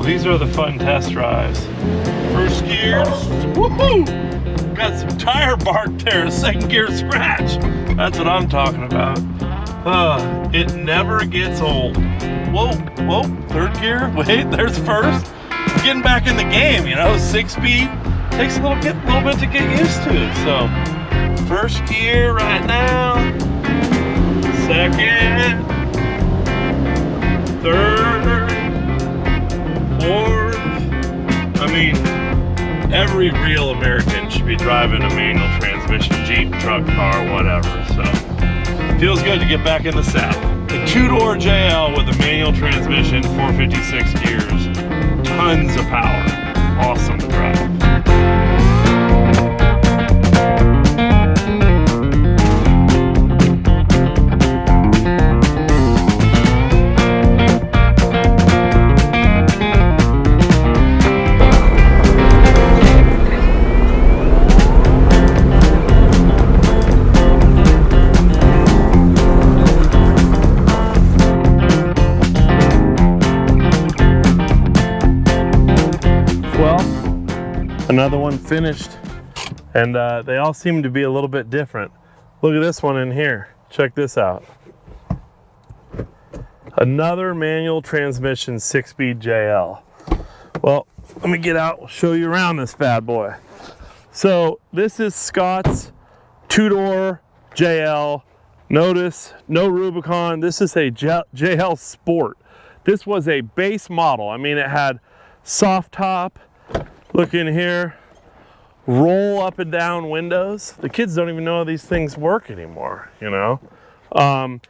These are the fun test drives. First gears, woohoo! Got some tire bark there, second gear scratch. That's what I'm talking about. It never gets old. Whoa, whoa, third gear, wait, there's first. Getting back in the game, you know, 6-speed takes a little bit to get used to. So, first gear right now, second, third, fourth. I mean, every real American should be driving a manual transmission, Jeep, truck, car, whatever. So, feels good to get back in the saddle. The two-door JL with a manual transmission, 456 gears, tons of power, awesome to drive. Another one finished, and they all seem to be a little bit different. Look at this one in here. Check this out. Another manual transmission 6-speed JL. Well, let me get out, show you around this bad boy. So this is Scott's two-door JL. Notice, no Rubicon. This is a JL Sport. This was a base model. I mean, it had soft top. Look in here, roll up and down windows. The kids don't even know how these things work anymore, you know?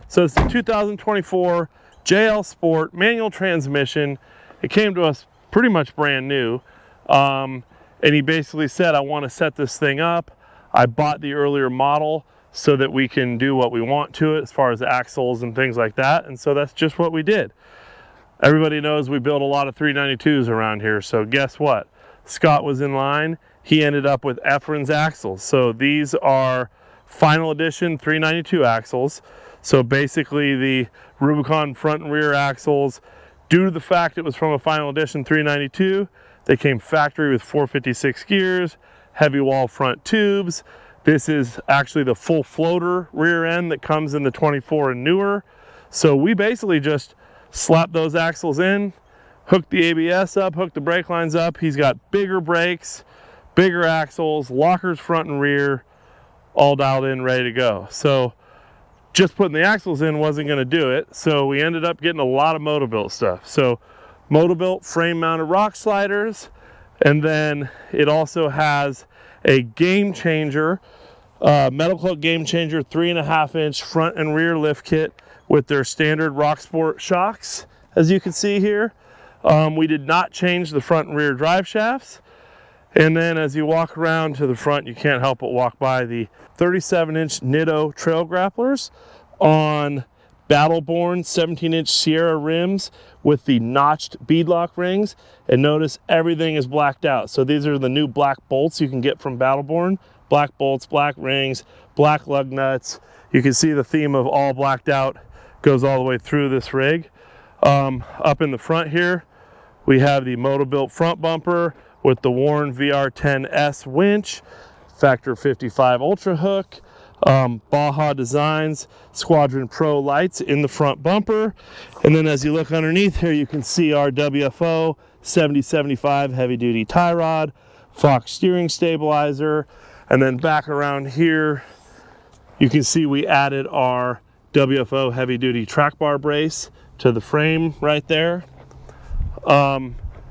So it's a 2024 JL Sport manual transmission. It came to us pretty much brand new. And he basically said, I want to set this thing up. I bought the earlier model so that we can do what we want to it as far as axles and things like that. And so that's just what we did. Everybody knows we build a lot of 392s around here. So guess what? Scott was in line. He ended up with Efren's axles. So these are final edition 392 axles. So basically the Rubicon front and rear axles, due to the fact it was from a final edition 392, they came factory with 456 gears, heavy wall front tubes. This is actually the full floater rear end that comes in the 24 and newer. So we basically just slapped those axles in, hooked the ABS up, hooked the brake lines up. He's got bigger brakes, bigger axles, lockers front and rear, all dialed in, ready to go. So just putting the axles in wasn't going to do it. So we ended up getting a lot of Motobilt stuff. So Motobilt frame mounted rock sliders. And then it also has a Game Changer, Metal Club Game Changer 3.5-inch front and rear lift kit with their standard Rock Sport shocks, as you can see here. We did not change the front and rear drive shafts. And then as you walk around to the front, you can't help but walk by the 37-inch Nitto trail grapplers on Battleborn 17-inch Sierra rims with the notched beadlock rings. And notice everything is blacked out. So these are the new black bolts you can get from Battleborn. Black bolts, black rings, black lug nuts. You can see the theme of all blacked out goes all the way through this rig. Up in the front here, we have the Motobilt front bumper with the Warn VR10S winch, Factor 55 Ultra hook, Baja Designs Squadron Pro lights in the front bumper. And then as you look underneath here, you can see our WFO 7075 heavy duty tie rod, Fox steering stabilizer. And then back around here, you can see we added our WFO heavy duty track bar brace to the frame right there.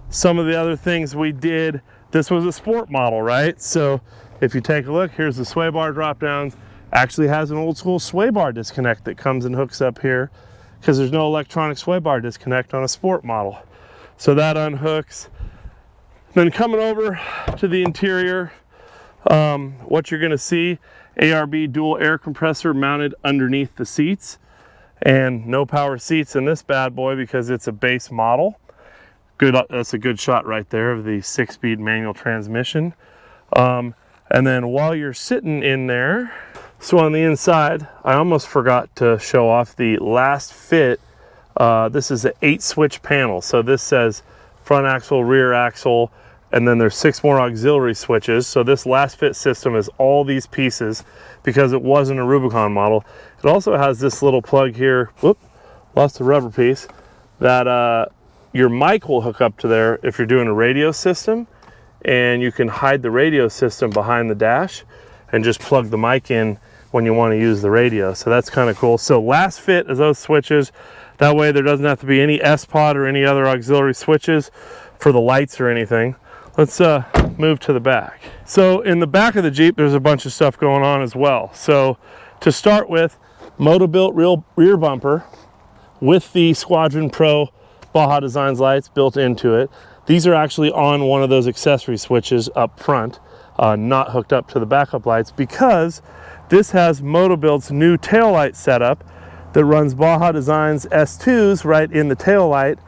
Some of the other things we did, this was a sport model, right? So if you take a look, here's the sway bar drop downs. Actually has an old school sway bar disconnect that comes and hooks up here because there's no electronic sway bar disconnect on a sport model. So that unhooks. Then coming over to the interior, what you're gonna see, ARB dual air compressor mounted underneath the seats, and no power seats in this bad boy because it's a base model. Good, that's a good shot right there of the 6-speed manual transmission. And then while you're sitting in there, so on the inside, I almost forgot to show off the last fit. This is an 8-switch panel. So this says front axle, rear axle, and then there's 6 more auxiliary switches. So this last fit system is all these pieces because it wasn't a Rubicon model. It also has this little plug here, whoop, lost a rubber piece, that your mic will hook up to there if you're doing a radio system, and you can hide the radio system behind the dash and just plug the mic in when you want to use the radio. So that's kind of cool. So last fit is those switches. That way there doesn't have to be any S-Pod or any other auxiliary switches for the lights or anything. Let's move to the back. So in the back of the Jeep, there's a bunch of stuff going on as well. So to start with, Moto-Built rear bumper with the Squadron Pro Baja Designs lights built into it. These are actually on one of those accessory switches up front, not hooked up to the backup lights, because this has Moto-Built's new tail light setup that runs Baja Designs S2s right in the tail light.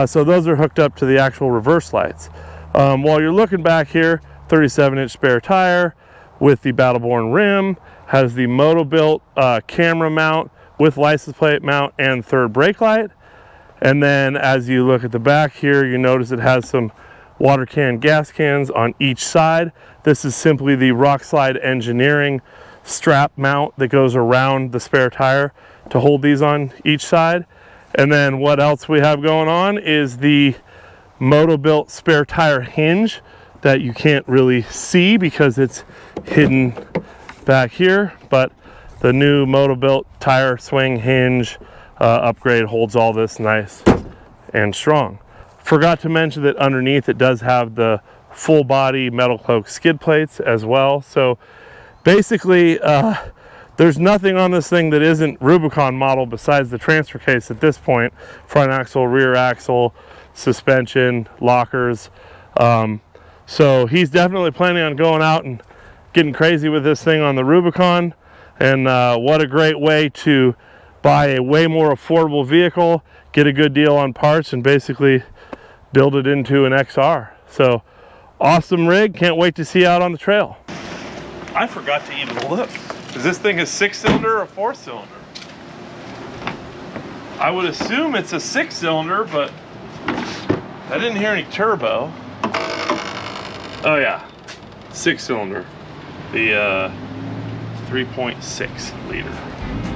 So those are hooked up to the actual reverse lights. While you're looking back here, 37-inch spare tire with the Battleborn rim, has the Moto-Built camera mount with license plate mount and third brake light. And then as you look at the back here, you notice it has some water can gas cans on each side. This is simply the Rockslide Engineering strap mount that goes around the spare tire to hold these on each side. And then what else we have going on is the Moto-Built spare tire hinge that you can't really see because it's hidden back here, but the new Moto-Built tire swing hinge upgrade holds all this nice and strong. Forgot to mention that underneath it does have the full body metal cloak skid plates as well. So basically there's nothing on this thing that isn't Rubicon model besides the transfer case at this point. Front axle, rear axle, suspension, lockers. So he's definitely planning on going out and getting crazy with this thing on the Rubicon. And what a great way to buy a way more affordable vehicle, get a good deal on parts, and basically build it into an XR. So awesome rig, can't wait to see out on the trail. I forgot to even look. Is this thing a 6-cylinder or 4-cylinder? I would assume it's a 6-cylinder, but I didn't hear any turbo. Oh yeah, 6-cylinder. The 3.6 liter.